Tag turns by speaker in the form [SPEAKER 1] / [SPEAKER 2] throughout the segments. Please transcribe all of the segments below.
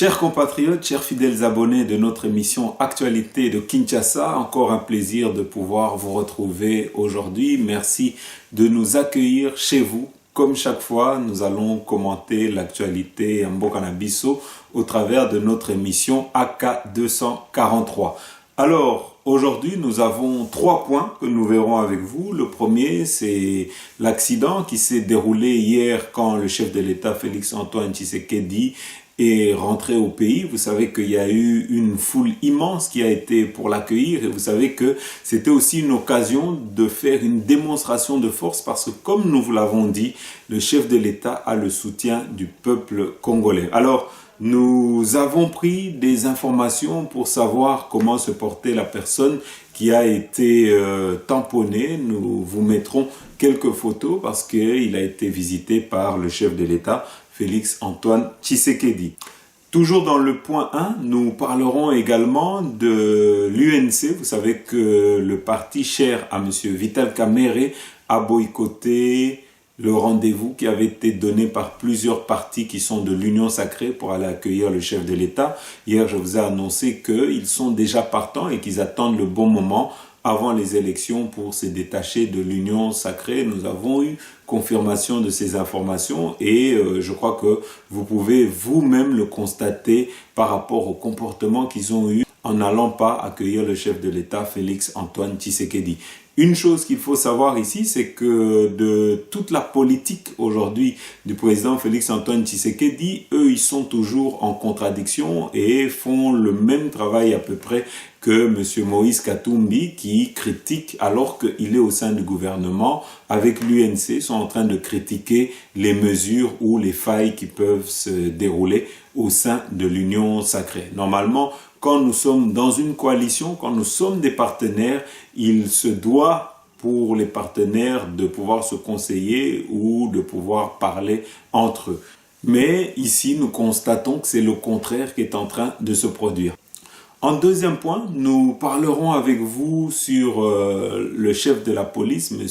[SPEAKER 1] Chers compatriotes, chers fidèles abonnés de notre émission Actualité de Kinshasa, encore un plaisir de pouvoir vous retrouver aujourd'hui. Merci de nous accueillir chez vous. Comme chaque fois, nous allons commenter l'actualité Mboka na Biso au travers de notre émission AK243. Alors, aujourd'hui, nous avons 3 points que nous verrons avec vous. Le premier, c'est l'accident qui s'est déroulé hier quand le chef de l'État, Félix-Antoine Tshisekedi, est rentré au pays. Vous savez qu'il y a eu une foule immense qui a été pour l'accueillir et vous savez que c'était aussi une occasion de faire une démonstration de force parce que comme nous vous l'avons dit, le chef de l'État a le soutien du peuple congolais. Alors, nous avons pris des informations pour savoir comment se portait la personne qui a été tamponnée. Nous vous mettrons quelques photos parce qu'il a été visité par le chef de l'État, Félix-Antoine Tshisekedi. Toujours dans le point 1, nous parlerons également de l'UNC. Vous savez que le parti cher à M. Vital Kamerhe a boycotté le rendez-vous qui avait été donné par plusieurs partis qui sont de l'Union sacrée pour aller accueillir le chef de l'État. Hier, je vous ai annoncé qu'ils sont déjà partants et qu'ils attendent le bon moment avant les élections pour se détacher de l'Union sacrée. Nous avons eu confirmation de ces informations et je crois que vous pouvez vous-même le constater par rapport au comportement qu'ils ont eu en n'allant pas accueillir le chef de l'État, Félix-Antoine Tshisekedi. Une chose qu'il faut savoir ici, c'est que de toute la politique aujourd'hui du président Félix-Antoine Tshisekedi, eux, ils sont toujours en contradiction et font le même travail à peu près que M. Moïse Katumbi qui critique alors qu'il est au sein du gouvernement avec l'UNC, sont en train de critiquer les mesures ou les failles qui peuvent se dérouler au sein de l'Union sacrée. Normalement, quand nous sommes dans une coalition, quand nous sommes des partenaires, il se doit pour les partenaires de pouvoir se conseiller ou de pouvoir parler entre eux. Mais ici, nous constatons que c'est le contraire qui est en train de se produire. En deuxième point, nous parlerons avec vous sur le chef de la police, M.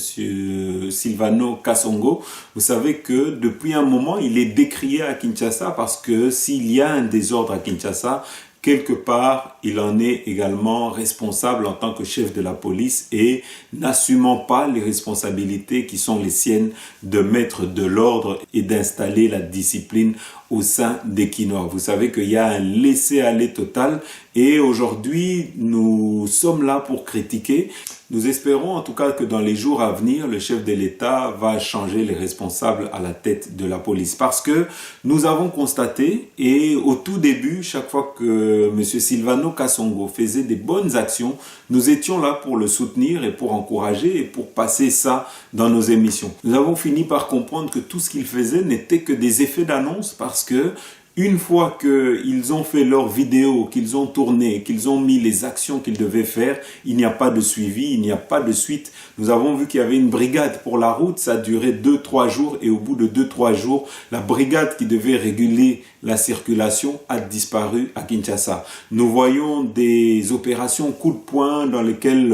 [SPEAKER 1] Silvano Kasongo. Vous savez que depuis un moment, il est décrié à Kinshasa parce que s'il y a un désordre à Kinshasa, quelque part, il en est également responsable en tant que chef de la police et n'assumant pas les responsabilités qui sont les siennes de mettre de l'ordre et d'installer la discipline au sein des Kinois. Vous savez qu'il y a un laisser-aller total et aujourd'hui, nous sommes là pour critiquer. Nous espérons en tout cas que dans les jours à venir, le chef de l'État va changer les responsables à la tête de la police. Parce que nous avons constaté, et au tout début, chaque fois que M. Silvano Kasongo faisait des bonnes actions, nous étions là pour le soutenir et pour encourager et pour passer ça dans nos émissions. Nous avons fini par comprendre que tout ce qu'il faisait n'était que des effets d'annonce parce que une fois qu'ils ont fait leurs vidéos, qu'ils ont tourné, qu'ils ont mis les actions qu'ils devaient faire, il n'y a pas de suivi, il n'y a pas de suite. Nous avons vu qu'il y avait une brigade pour la route, ça a duré 2-3 jours et au bout de 2-3 jours, la brigade qui devait réguler la circulation a disparu à Kinshasa. Nous voyons des opérations coup de poing dans lesquelles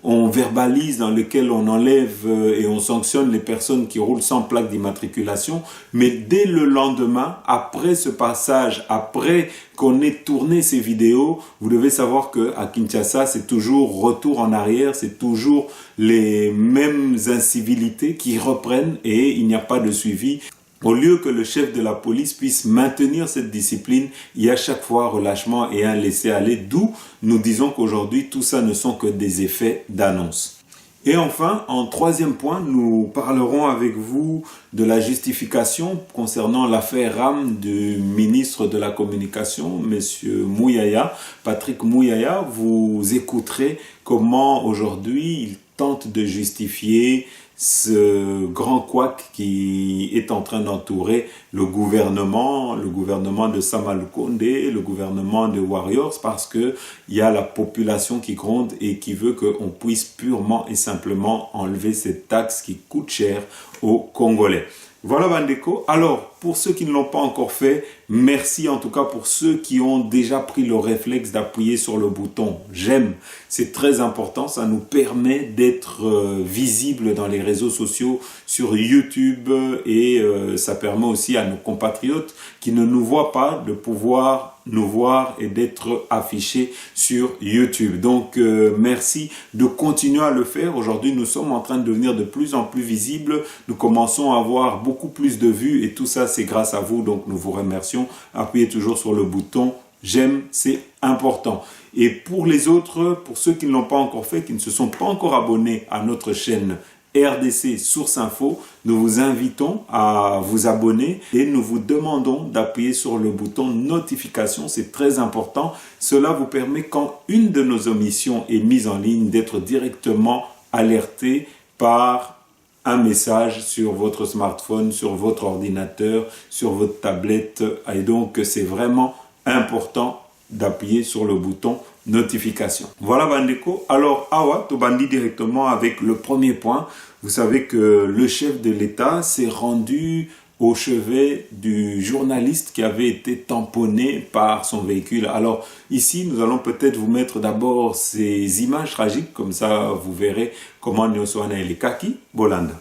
[SPEAKER 1] on verbalise, dans lesquelles on enlève et on sanctionne les personnes qui roulent sans plaque d'immatriculation. Mais dès le lendemain, après ce passage, après qu'on ait tourné ces vidéos, vous devez savoir qu'à Kinshasa, c'est toujours retour en arrière, c'est toujours les mêmes incivilités qui reprennent et il n'y a pas de suivi. Au lieu que le chef de la police puisse maintenir cette discipline, il y a à chaque fois relâchement et un laisser-aller, d'où nous disons qu'aujourd'hui, tout ça ne sont que des effets d'annonce. Et enfin, en troisième point, nous parlerons avec vous de la justification concernant l'affaire RAM du ministre de la Communication, M. Mouyaya, Patrick Mouyaya. Vous écouterez comment aujourd'hui il tente de justifier ce grand couac qui est en train d'entourer le gouvernement de Sama Lukonde, le gouvernement de Warriors, parce que il y a la population qui gronde et qui veut qu'on puisse purement et simplement enlever cette taxe qui coûte cher aux Congolais. Voilà Bandeko. Alors, pour ceux qui ne l'ont pas encore fait, merci en tout cas pour ceux qui ont déjà pris le réflexe d'appuyer sur le bouton j'aime. C'est très important, ça nous permet d'être visible dans les réseaux sociaux, sur YouTube et ça permet aussi à nos compatriotes qui ne nous voient pas de pouvoir nous voir et d'être affichés sur YouTube. Donc merci de continuer à le faire. Aujourd'hui, nous sommes en train de devenir de plus en plus visibles. Nous commençons à avoir beaucoup plus de vues et tout ça, c'est grâce à vous. Donc nous vous remercions. Appuyez toujours sur le bouton j'aime, c'est important. Et pour les autres, pour ceux qui ne l'ont pas encore fait, qui ne se sont pas encore abonnés à notre chaîne RDC Source Info, nous vous invitons à vous abonner et nous vous demandons d'appuyer sur le bouton notification, c'est très important. Cela vous permet quand une de nos émissions est mise en ligne d'être directement alerté par un message sur votre smartphone, sur votre ordinateur, sur votre tablette. Et donc c'est vraiment important d'appuyer sur le bouton notification. Voilà Bandeko. Alors Awa, tu bandis directement avec le premier point. Vous savez que le chef de l'État s'est rendu au chevet du journaliste qui avait été tamponné par son véhicule. Alors ici, nous allons peut-être vous mettre d'abord ces images tragiques, comme ça vous verrez comment Nyoswana et les Kaki, Bolanda.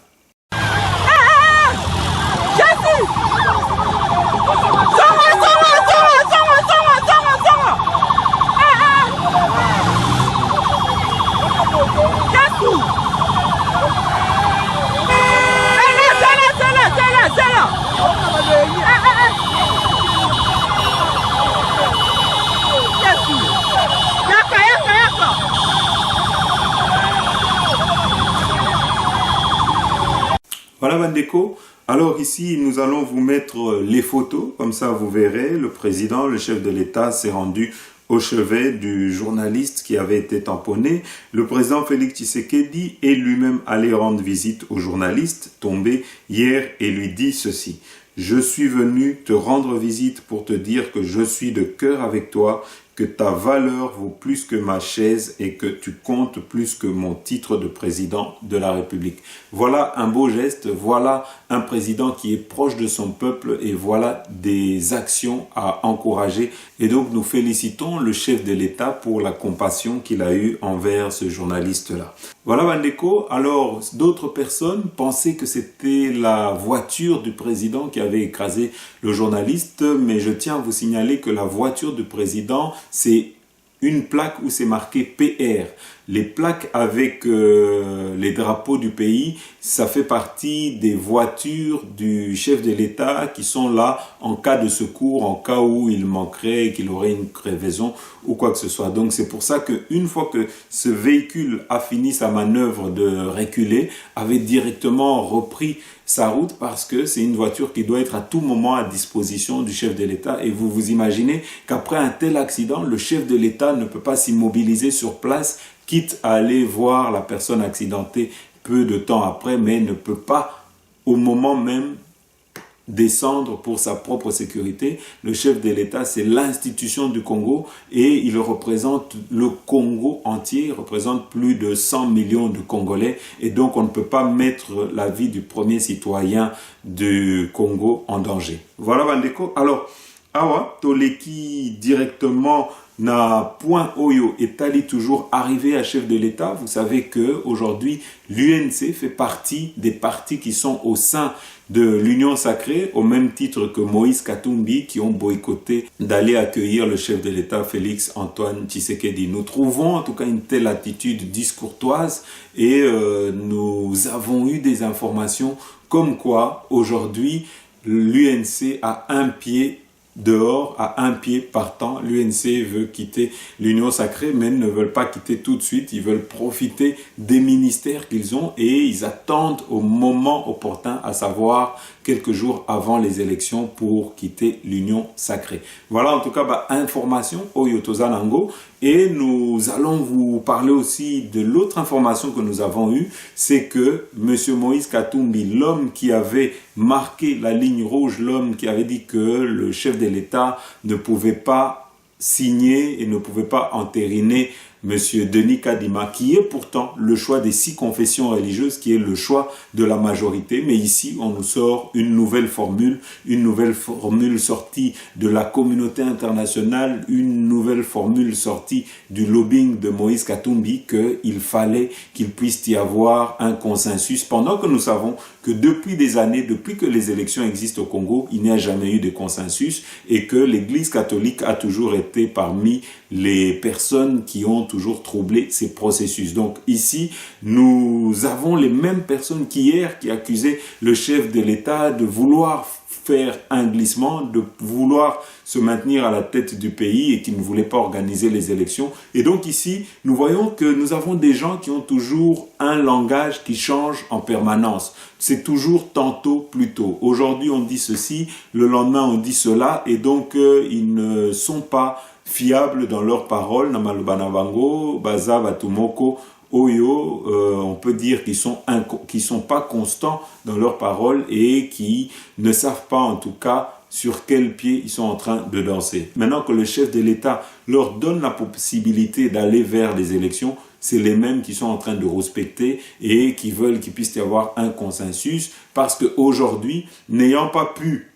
[SPEAKER 1] Voilà Bandeko. Alors ici, nous allons vous mettre les photos, comme ça vous verrez, le président, le chef de l'État s'est rendu au chevet du journaliste qui avait été tamponné. Le président Félix Tshisekedi est lui-même allé rendre visite au journaliste tombé hier et lui dit ceci. « Je suis venu te rendre visite pour te dire que je suis de cœur avec toi, que ta valeur vaut plus que ma chaise et que tu comptes plus que mon titre de président de la République. » Voilà un beau geste, voilà un président qui est proche de son peuple et voilà des actions à encourager. Et donc nous félicitons le chef de l'État pour la compassion qu'il a eue envers ce journaliste-là. Voilà Bandeko. Alors d'autres personnes pensaient que c'était la voiture du président qui avait écrasé le journaliste, mais je tiens à vous signaler que la voiture du président, c'est une plaque où c'est marqué PR. Les plaques avec les drapeaux du pays, ça fait partie des voitures du chef de l'État qui sont là en cas de secours, en cas où il manquerait, qu'il aurait une crevaison ou quoi que ce soit. Donc c'est pour ça qu'une fois que ce véhicule a fini sa manœuvre de reculer, avait directement repris sa route parce que c'est une voiture qui doit être à tout moment à disposition du chef de l'État. Et vous vous imaginez qu'après un tel accident, le chef de l'État ne peut pas s'immobiliser sur place, quitte à aller voir la personne accidentée peu de temps après, mais ne peut pas au moment même descendre pour sa propre sécurité. Le chef de l'État, c'est l'institution du Congo et il représente le Congo entier, il représente plus de 100 millions de Congolais et donc on ne peut pas mettre la vie du premier citoyen du Congo en danger. Voilà Bandeko. Alors, Awa, Toleki directement na point Oyo est allé toujours arriver à chef de l'État. Vous savez que aujourd'hui l'UNC fait partie des partis qui sont au sein de l'Union sacrée, au même titre que Moïse Katumbi, qui ont boycotté d'aller accueillir le chef de l'État Félix Antoine Tshisekedi. Nous trouvons en tout cas une telle attitude discourtoise et nous avons eu des informations comme quoi aujourd'hui l'UNC a un pied dehors, à un pied partant. L'UNC veut quitter l'Union sacrée, mais ne veulent pas quitter tout de suite. Ils veulent profiter des ministères qu'ils ont et ils attendent au moment opportun, à savoir quelques jours avant les élections pour quitter l'Union sacrée. Voilà en tout cas information au Yotozanango. Et nous allons vous parler aussi de l'autre information que nous avons eue, c'est que M. Moïse Katumbi, l'homme qui avait marqué la ligne rouge, l'homme qui avait dit que le chef de l'État ne pouvait pas signer et ne pouvait pas entériner M. Denis Kadima, qui est pourtant le choix des 6 confessions religieuses, qui est le choix de la majorité. Mais ici, on nous sort une nouvelle formule sortie de la communauté internationale, une nouvelle formule sortie du lobbying de Moïse Katumbi, qu'il fallait qu'il puisse y avoir un consensus, pendant que nous savons que depuis des années, depuis que les élections existent au Congo, il n'y a jamais eu de consensus et que l'Église catholique a toujours été parmi les personnes qui ont toujours troublé ces processus. Donc ici, nous avons les mêmes personnes qu'hier qui accusaient le chef de l'État de vouloir faire un glissement, de vouloir se maintenir à la tête du pays et qui ne voulait pas organiser les élections. Et donc ici, nous voyons que nous avons des gens qui ont toujours un langage qui change en permanence. C'est toujours tantôt, plutôt. Aujourd'hui, on dit ceci, le lendemain, on dit cela, et donc ils ne sont pas fiables dans leurs paroles. Namalubanabango, Baza, Batumoko, Oyo, on peut dire qu'ils sont pas constants dans leurs paroles et qui ne savent pas en tout cas sur quel pied ils sont en train de danser. Maintenant que le chef de l'État leur donne la possibilité d'aller vers les élections, c'est les mêmes qui sont en train de respecter et qui veulent qu'il puisse y avoir un consensus parce qu'aujourd'hui, n'ayant pas pu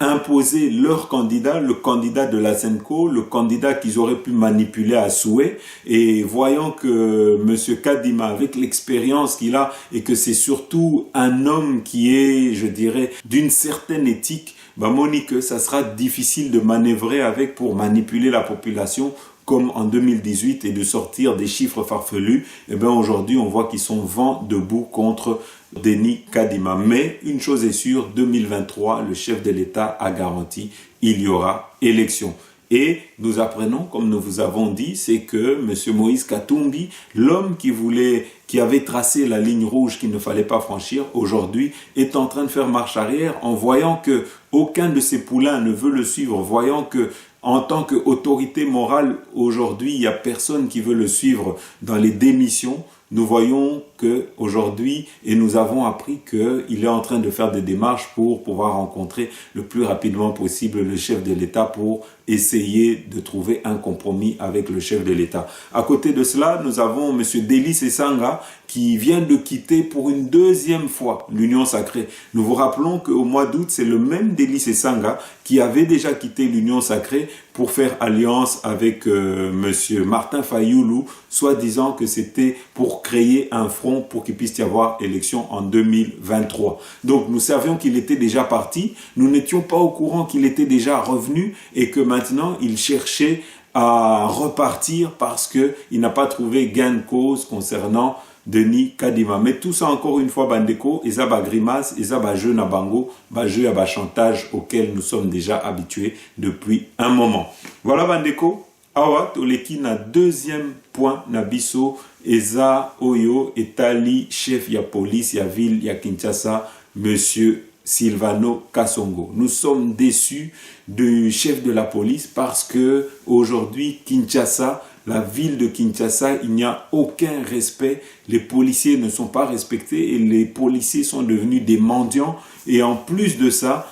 [SPEAKER 1] imposer leur candidat, le candidat de la SENCO, le candidat qu'ils auraient pu manipuler à souhait, et voyant que M. Kadima, avec l'expérience qu'il a, et que c'est surtout un homme qui est, je dirais, d'une certaine éthique, Monique, ça sera difficile de manœuvrer avec pour manipuler la population, comme en 2018, et de sortir des chiffres farfelus. Et bien aujourd'hui, on voit qu'ils sont vent debout contre Denis Kadima. Mais une chose est sûre, 2023, le chef de l'État a garanti, il y aura élection. Et nous apprenons, comme nous vous avons dit, c'est que M. Moïse Katumbi, l'homme qui avait tracé la ligne rouge qu'il ne fallait pas franchir, aujourd'hui est en train de faire marche arrière en voyant que aucun de ses poulains ne veut le suivre, voyant que en tant qu'autorité morale, aujourd'hui, il n'y a personne qui veut le suivre dans les démissions. Nous voyons qu'aujourd'hui, et nous avons appris qu'il est en train de faire des démarches pour pouvoir rencontrer le plus rapidement possible le chef de l'État pour essayer de trouver un compromis avec le chef de l'État. À côté de cela, nous avons M. Delis Esanga qui vient de quitter pour une deuxième fois l'Union Sacrée. Nous vous rappelons qu'au mois d'août, c'est le même Delis Esanga qui avait déjà quitté l'Union Sacrée pour faire alliance avec M. Martin Fayoulou, soi-disant que c'était pour créer un front pour qu'il puisse y avoir élection en 2023. Donc nous savions qu'il était déjà parti, nous n'étions pas au courant qu'il était déjà revenu et que maintenant il cherchait à repartir parce qu'il n'a pas trouvé gain de cause concernant Denis Kadima. Mais tout ça encore une fois, Bandeko, et ça grimace, et ça jeu na bango, jeu à chantage auquel nous sommes déjà habitués depuis un moment. Voilà Bandeko, awa toleki na deuxième point na biso, eza oyo etali chef ya police ya ville ya Kinshasa, Monsieur Silvano Kasongo. Nous sommes déçus du chef de la police parce que aujourd'hui Kinshasa, la ville de Kinshasa, il n'y a aucun respect. Les policiers ne sont pas respectés et les policiers sont devenus des mendiants. Et en plus de ça,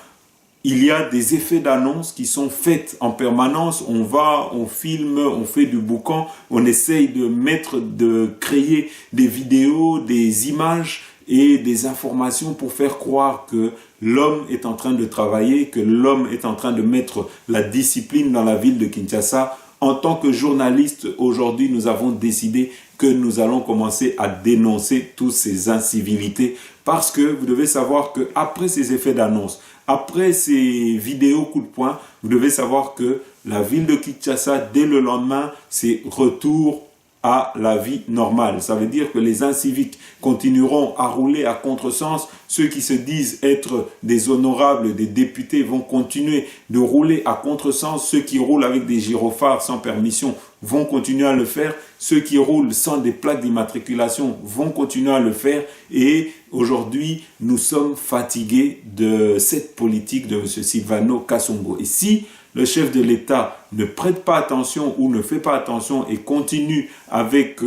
[SPEAKER 1] il y a des effets d'annonce qui sont faits en permanence. On va, on filme, on fait du boucan, on essaye de créer des vidéos, des images et des informations pour faire croire que l'homme est en train de travailler, que l'homme est en train de mettre la discipline dans la ville de Kinshasa. En tant que journaliste, aujourd'hui, nous avons décidé que nous allons commencer à dénoncer toutes ces incivilités parce que vous devez savoir qu'après ces effets d'annonce, après ces vidéos coup de poing, vous devez savoir que la ville de Kinshasa, dès le lendemain, c'est retour à la vie normale. Ça veut dire que les inciviques continueront à rouler à contresens. Ceux qui se disent être des honorables, des députés, vont continuer de rouler à contresens. Ceux qui roulent avec des gyrophares sans permission vont continuer à le faire. Ceux qui roulent sans des plaques d'immatriculation vont continuer à le faire. Et aujourd'hui, nous sommes fatigués de cette politique de M. Silvano Kasongo. Et si le chef de l'État ne prête pas attention ou ne fait pas attention et continue avec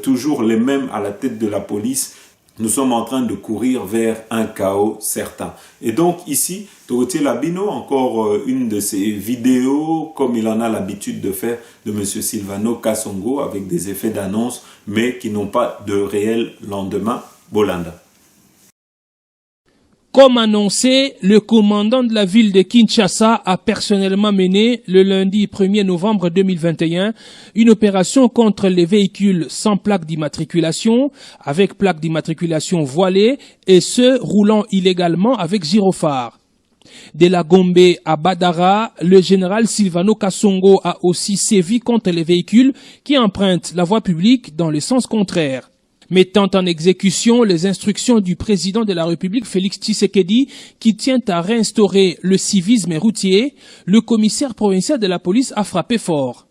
[SPEAKER 1] toujours les mêmes à la tête de la police, nous sommes en train de courir vers un chaos certain. Et donc ici, Dorothée Labino, encore une de ces vidéos, comme il en a l'habitude de faire, de M. Silvano Kasongo, avec des effets d'annonce, mais qui n'ont pas de réel lendemain. Bolanda.
[SPEAKER 2] Comme annoncé, le commandant de la ville de Kinshasa a personnellement mené le lundi 1er novembre 2021 une opération contre les véhicules sans plaque d'immatriculation, avec plaque d'immatriculation voilée et ceux roulant illégalement avec gyrophare. De la Gombe à Badara, le général Silvano Kasongo a aussi sévi contre les véhicules qui empruntent la voie publique dans le sens contraire. Mettant en exécution les instructions du président de la République, Félix Tshisekedi, qui tient à réinstaurer le civisme routier, le commissaire provincial de la police a frappé fort.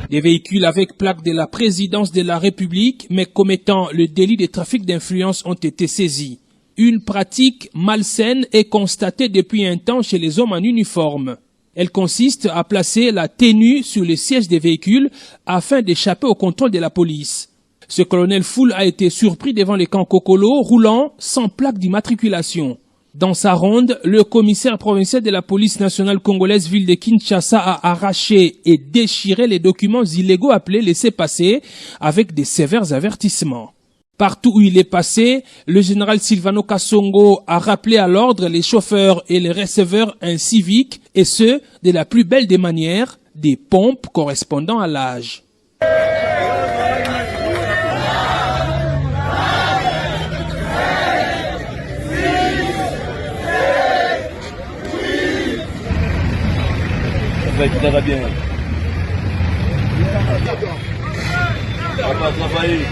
[SPEAKER 2] Des véhicules avec plaque de la présidence de la République, mais commettant le délit de trafic d'influence ont été saisis. Une pratique malsaine est constatée depuis un temps chez les hommes en uniforme. Elle consiste à placer la tenue sur les sièges des véhicules afin d'échapper au contrôle de la police. Ce colonel Foul a été surpris devant les camps Kokolo roulant sans plaque d'immatriculation. Dans sa ronde, le commissaire provincial de la police nationale congolaise ville de Kinshasa a arraché et déchiré les documents illégaux appelés laissez-passer avec des sévères avertissements. Partout où il est passé, le général Silvano Kasongo a rappelé à l'ordre les chauffeurs et les receveurs civiques, et ce, de la plus belle des manières, des pompes correspondant à l'âge.
[SPEAKER 3] Ça va bien. Ça va travailler.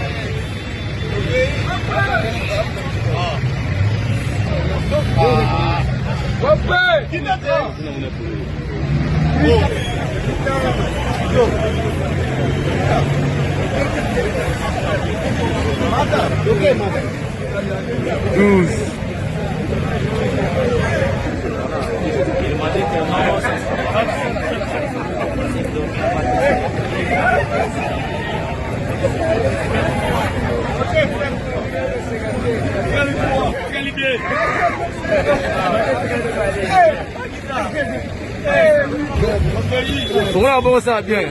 [SPEAKER 3] Bon, ça va bien.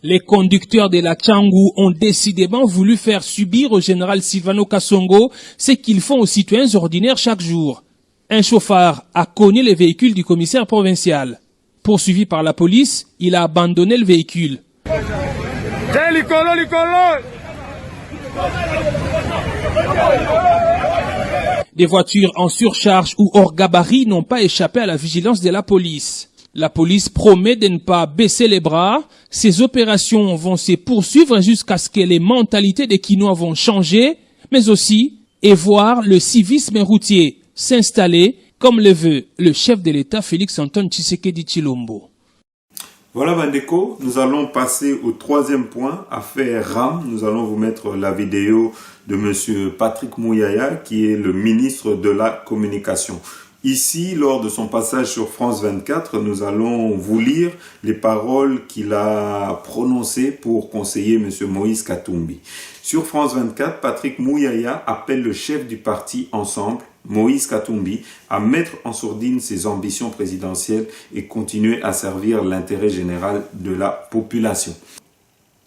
[SPEAKER 2] Les conducteurs de la Tchangou ont décidément voulu faire subir au général Silvano Kasongo ce qu'ils font aux citoyens ordinaires chaque jour. Un chauffard a cogné les véhicules du commissaire provincial. Poursuivi par la police, il a abandonné le véhicule. Des voitures en surcharge ou hors gabarit n'ont pas échappé à la vigilance de la police. La police promet de ne pas baisser les bras. Ces opérations vont se poursuivre jusqu'à ce que les mentalités des Kinois vont changer, mais aussi et voir le civisme routier s'installer comme le veut le chef de l'État Félix Antoine Tshisekedi Tshilombo.
[SPEAKER 1] Voilà Bandeko, nous allons passer au troisième point, affaire RAM. Nous allons vous mettre la vidéo de M. Patrick Mouyaya, qui est le ministre de la Communication. Ici, lors de son passage sur France 24, nous allons vous lire les paroles qu'il a prononcées pour conseiller M. Moïse Katumbi. Sur France 24, Patrick Mouyaya appelle le chef du parti Ensemble, Moïse Katumbi, à mettre en sourdine ses ambitions présidentielles et continuer à servir l'intérêt général de la population.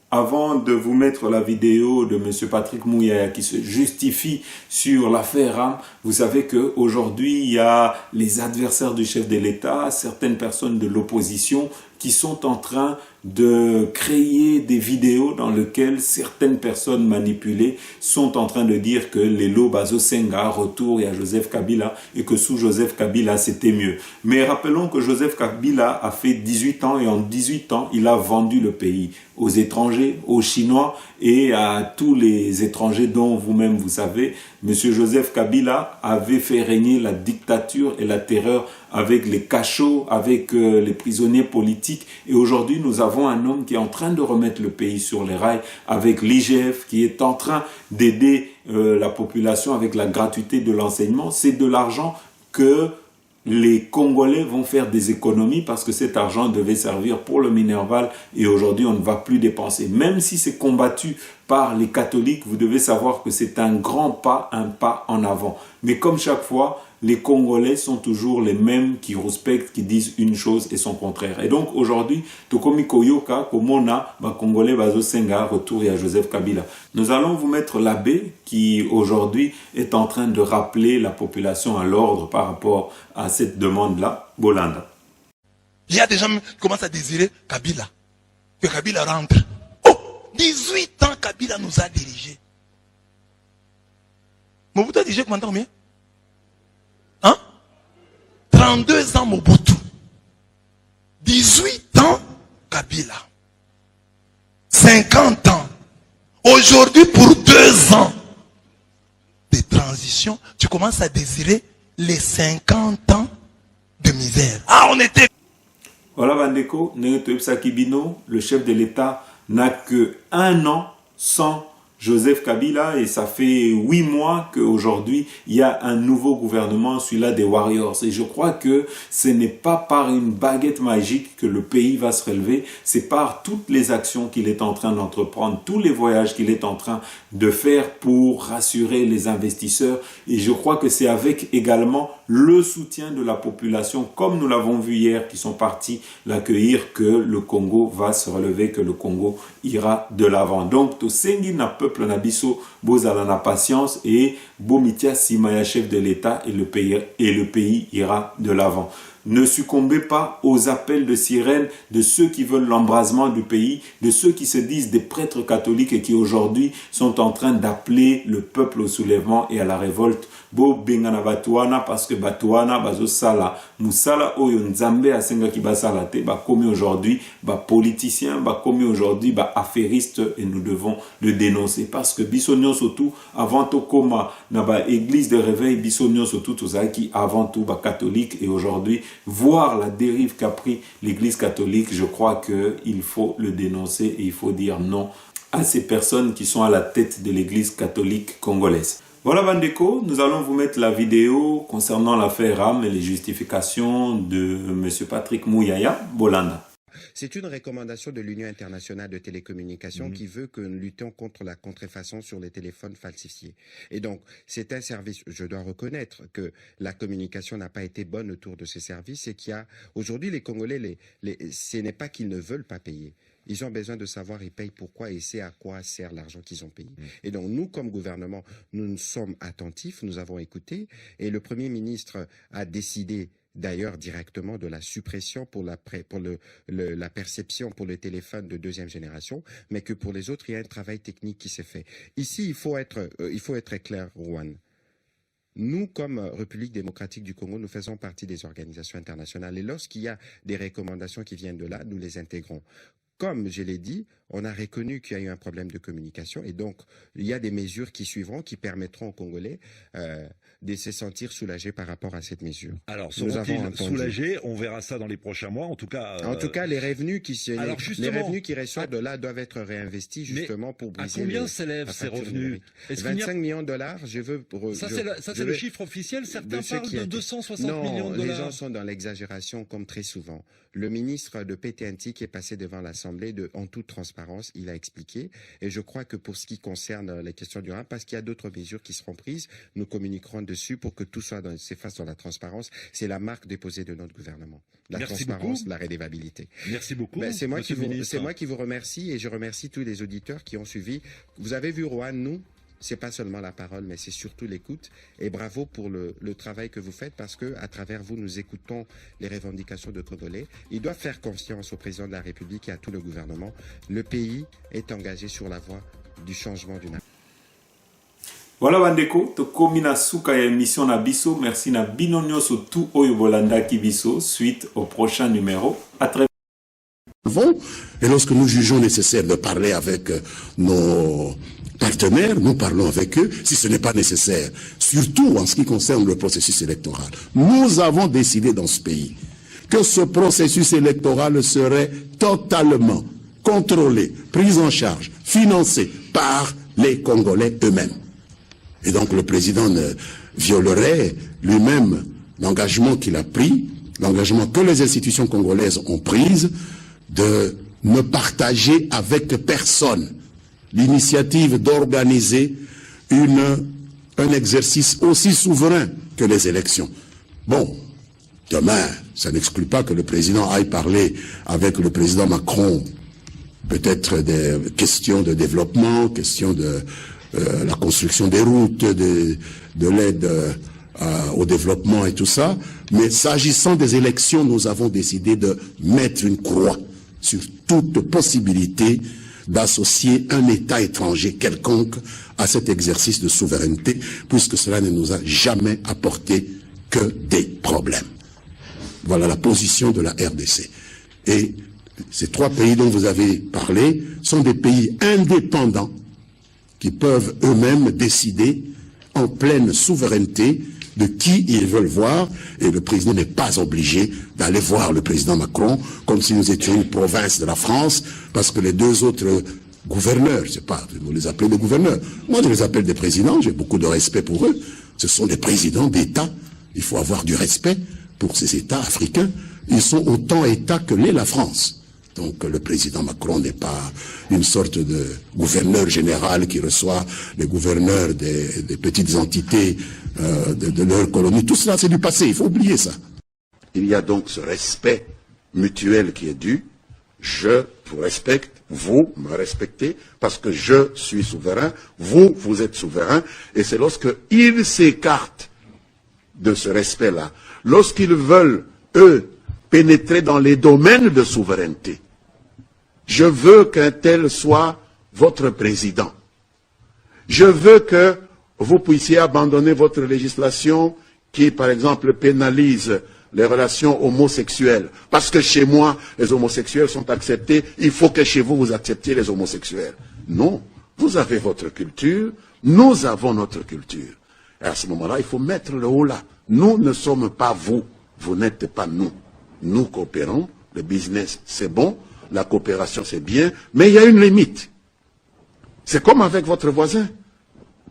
[SPEAKER 1] Avant de vous mettre la vidéo de M. Patrick Mouyaya qui se justifie sur l'affaire RAM, vous savez qu'aujourd'hui, il y a les adversaires du chef de l'État, certaines personnes de l'opposition qui sont en train de créer des vidéos dans lesquelles certaines personnes manipulées sont en train de dire que les Lobazo Senga retour à Joseph Kabila et que sous Joseph Kabila c'était mieux. Mais rappelons que Joseph Kabila a fait 18 ans et en 18 ans il a vendu le pays aux étrangers, aux Chinois et à tous les étrangers dont vous-même vous savez. Monsieur Joseph Kabila avait fait régner la dictature et la terreur avec les cachots, avec les prisonniers politiques. Et aujourd'hui, nous avons un homme qui est en train de remettre le pays sur les rails, avec l'IGF qui est en train d'aider la population avec la gratuité de l'enseignement. C'est de l'argent que les Congolais vont faire des économies parce que cet argent devait servir pour le Minerval et aujourd'hui on ne va plus dépenser. Même si c'est combattu par les catholiques, vous devez savoir que c'est un grand pas, un pas en avant. Mais comme chaque fois, les Congolais sont toujours les mêmes qui respectent, qui disent une chose et son contraire. Et donc aujourd'hui, Tokomi Koyoka, Komona, Congolais Bazo Senga, retour à Joseph Kabila. Nous allons vous mettre l'abbé qui aujourd'hui est en train de rappeler la population à l'ordre par rapport à cette demande-là. Bolanda.
[SPEAKER 4] Il y a des gens qui commencent à désirer Kabila. Que Kabila rentre. Oh, 18 ans Kabila nous a dirigés. Mobutu a dirigé combien de temps, combien? 32 ans Mobutu. 18 ans Kabila. 50 ans. Aujourd'hui, pour 2 ans de transition, tu commences à désirer les 50 ans de misère. Ah, on était...
[SPEAKER 1] Voilà, Bandeko, Kibino, le chef de l'État, n'a que 1 an sans Joseph Kabila et ça fait 8 mois qu'aujourd'hui il y a un nouveau gouvernement, celui-là des Warriors. Et je crois que ce n'est pas par une baguette magique que le pays va se relever, c'est par toutes les actions qu'il est en train d'entreprendre, tous les voyages qu'il est en train de faire pour rassurer les investisseurs. Et je crois que c'est avec également le soutien de la population, comme nous l'avons vu hier, qui sont partis l'accueillir, que le Congo va se relever, que le Congo ira de l'avant. Donc, to sengi na peuple na biso, bozala na patience et bomitia simaya chef de l'État et le pays ira de l'avant. Ne succombez pas aux appels de sirène de ceux qui veulent l'embrasement du pays, de ceux qui se disent des prêtres catholiques et qui aujourd'hui sont en train d'appeler le peuple au soulèvement et à la révolte. Bo bengana batuana parce que batuana bazo sala musala oyo nzambe asenga ki basala te ba komi aujourd'hui ba politicien ba komi aujourd'hui ba affairiste et nous devons le dénoncer parce que bisonio surtout avant to koma na ba église de réveil bisonio surtout tozaki avant tout ba catholique et aujourd'hui voir la dérive qu'a pris l'église catholique, je crois que il faut le dénoncer et il faut dire non à ces personnes qui sont à la tête de l'église catholique congolaise. Voilà Bandeko, nous allons vous mettre la vidéo concernant l'affaire RAM et les justifications de M. Patrick Mouyaya, Bolanda.
[SPEAKER 5] C'est une recommandation de l'Union internationale de télécommunications qui veut que nous luttions contre la contrefaçon sur les téléphones falsifiés. Et donc, c'est un service, je dois reconnaître que la communication n'a pas été bonne autour de ce service et qu'il y a, aujourd'hui, les Congolais, ce n'est pas qu'ils ne veulent pas payer. Ils ont besoin de savoir, ils payent pourquoi et c'est à quoi sert l'argent qu'ils ont payé. Et donc, nous, comme gouvernement, nous sommes attentifs, nous avons écouté et le Premier ministre a décidé d'ailleurs directement de la suppression pour la perception pour le téléphone de 2e génération, mais que pour les autres, il y a un travail technique qui s'est fait. Ici, il faut être clair, Rouen. Nous, comme République démocratique du Congo, nous faisons partie des organisations internationales et lorsqu'il y a des recommandations qui viennent de là, nous les intégrons. Comme je l'ai dit, on a reconnu qu'il y a eu un problème de communication et donc il y a des mesures qui suivront, qui permettront aux Congolais de se sentir soulagés par rapport à cette mesure.
[SPEAKER 6] Alors, seront-ils soulagés? On verra ça dans les prochains mois. En tout cas,
[SPEAKER 5] les revenus qui ressortent de là doivent être réinvestis justement pour briser.
[SPEAKER 6] À combien s'élèvent ces revenus?
[SPEAKER 5] 25 millions de dollars.
[SPEAKER 6] Ça, c'est le chiffre officiel. Certains parlent de 260 millions de dollars.
[SPEAKER 5] Non, les gens sont dans l'exagération comme très souvent. Le ministre de PTNT qui est passé devant l'Assemblée en toute transparence, il a expliqué. Et je crois que pour ce qui concerne les questions du RAM, parce qu'il y a d'autres mesures qui seront prises, nous communiquerons dessus pour que tout soit s'efface dans la transparence. C'est la marque déposée de notre gouvernement. La transparence, la redevabilité.
[SPEAKER 6] Merci beaucoup.
[SPEAKER 5] C'est moi qui vous remercie et je remercie tous les auditeurs qui ont suivi. Vous avez vu, Rohan, nous, c'est pas seulement la parole, mais c'est surtout l'écoute. Et bravo pour le travail que vous faites parce que à travers vous, nous écoutons les revendications de Congolais. Ils doivent faire confiance au président de la République et à tout le gouvernement. Le pays est engagé sur la voie du changement du nation.
[SPEAKER 1] Voilà Bandeko, tokomi na suka ya émission na biso. Merci na bino nyonso tout oyo bolanda ki biso. Suite au prochain numéro. À très
[SPEAKER 7] Et lorsque nous jugeons nécessaire de parler avec nos partenaires, nous parlons avec eux, si ce n'est pas nécessaire, surtout en ce qui concerne le processus électoral. Nous avons décidé dans ce pays que ce processus électoral serait totalement contrôlé, pris en charge, financé par les Congolais eux-mêmes. Et donc le président ne violerait lui-même l'engagement qu'il a pris, l'engagement que les institutions congolaises ont pris de ne partager avec personne l'initiative d'organiser un exercice aussi souverain que les élections. Bon, demain, ça n'exclut pas que le président aille parler avec le président Macron, peut-être des questions de développement, questions de la construction des routes, de l'aide au développement et tout ça. Mais s'agissant des élections, nous avons décidé de mettre une croix sur toute possibilité d'associer un État étranger quelconque à cet exercice de souveraineté, puisque cela ne nous a jamais apporté que des problèmes. Voilà la position de la RDC. Et ces trois pays dont vous avez parlé sont des pays indépendants qui peuvent eux-mêmes décider en pleine souveraineté de qui ils veulent voir, et le président n'est pas obligé d'aller voir le président Macron comme si nous étions une province de la France, parce que les deux autres gouverneurs, je sais pas, vous les appelez des gouverneurs, moi je les appelle des présidents, j'ai beaucoup de respect pour eux, ce sont des présidents d'État, il faut avoir du respect pour ces États africains, ils sont autant États que l'est la France. Donc le président Macron n'est pas une sorte de gouverneur général qui reçoit les gouverneurs des petites entités de leur colonie. Tout cela, c'est du passé, il faut oublier ça.
[SPEAKER 8] Il y a donc ce respect mutuel qui est dû. Je vous respecte, vous me respectez, parce que je suis souverain, vous êtes souverain, et c'est lorsqu'ils s'écartent de ce respect-là, lorsqu'ils veulent, eux, pénétrer dans les domaines de souveraineté. Je veux qu'un tel soit votre président. Je veux que vous puissiez abandonner votre législation qui, par exemple, pénalise les relations homosexuelles. Parce que chez moi, les homosexuels sont acceptés, il faut que chez vous, vous acceptiez les homosexuels. Non, vous avez votre culture, nous avons notre culture. Et à ce moment-là, il faut mettre le haut là. Nous ne sommes pas vous, vous n'êtes pas nous. Nous coopérons, le business c'est bon, la coopération c'est bien, mais il y a une limite. C'est comme avec votre voisin.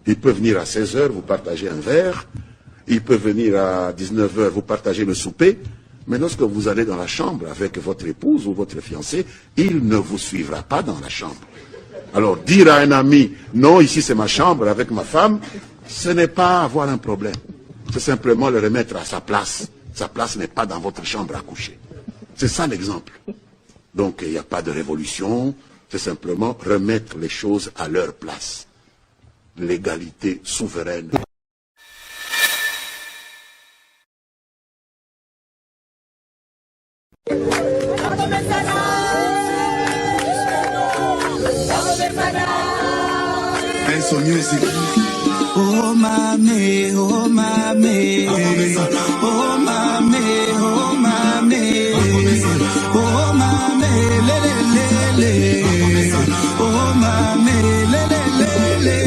[SPEAKER 8] Il peut venir à 16 h, vous partagez un verre, il peut venir à 19 h, vous partagez le souper, mais lorsque vous allez dans la chambre avec votre épouse ou votre fiancé, il ne vous suivra pas dans la chambre. Alors dire à un ami, non, ici c'est ma chambre avec ma femme, ce n'est pas avoir un problème. C'est simplement le remettre à sa place. Sa place n'est pas dans votre chambre à coucher. C'est ça l'exemple. Donc il n'y a pas de révolution, c'est simplement remettre les choses à leur place. L'égalité souveraine.
[SPEAKER 9] Oh mame, oh mame, oh mame, oh mame, oh mame, le le le, oh mame, le le.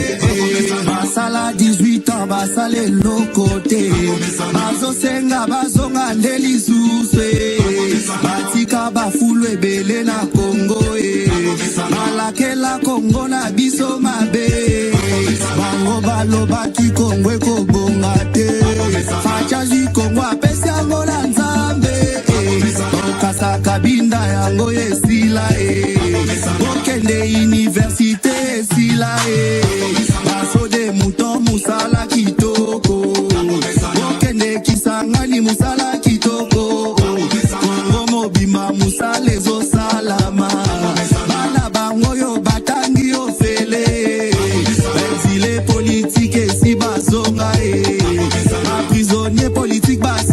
[SPEAKER 9] Basala 18 ans, basale lokote, bazo senga bazonga ndelisuse, batika bafulwe bele na Congo balakela Congo na biso mabe. Bango baloba ki Kongo ekobonga te, fachazi Kongo apesi yango na Nzambe, okasa kabinda yango esila okende universite esila basode muto musala kitoko, okende Kisangani musala kitoko, Kongo mobima musala ezosalama, bana bango yo batangi ofele, exilé politique si bazonga, prisonnier politique bas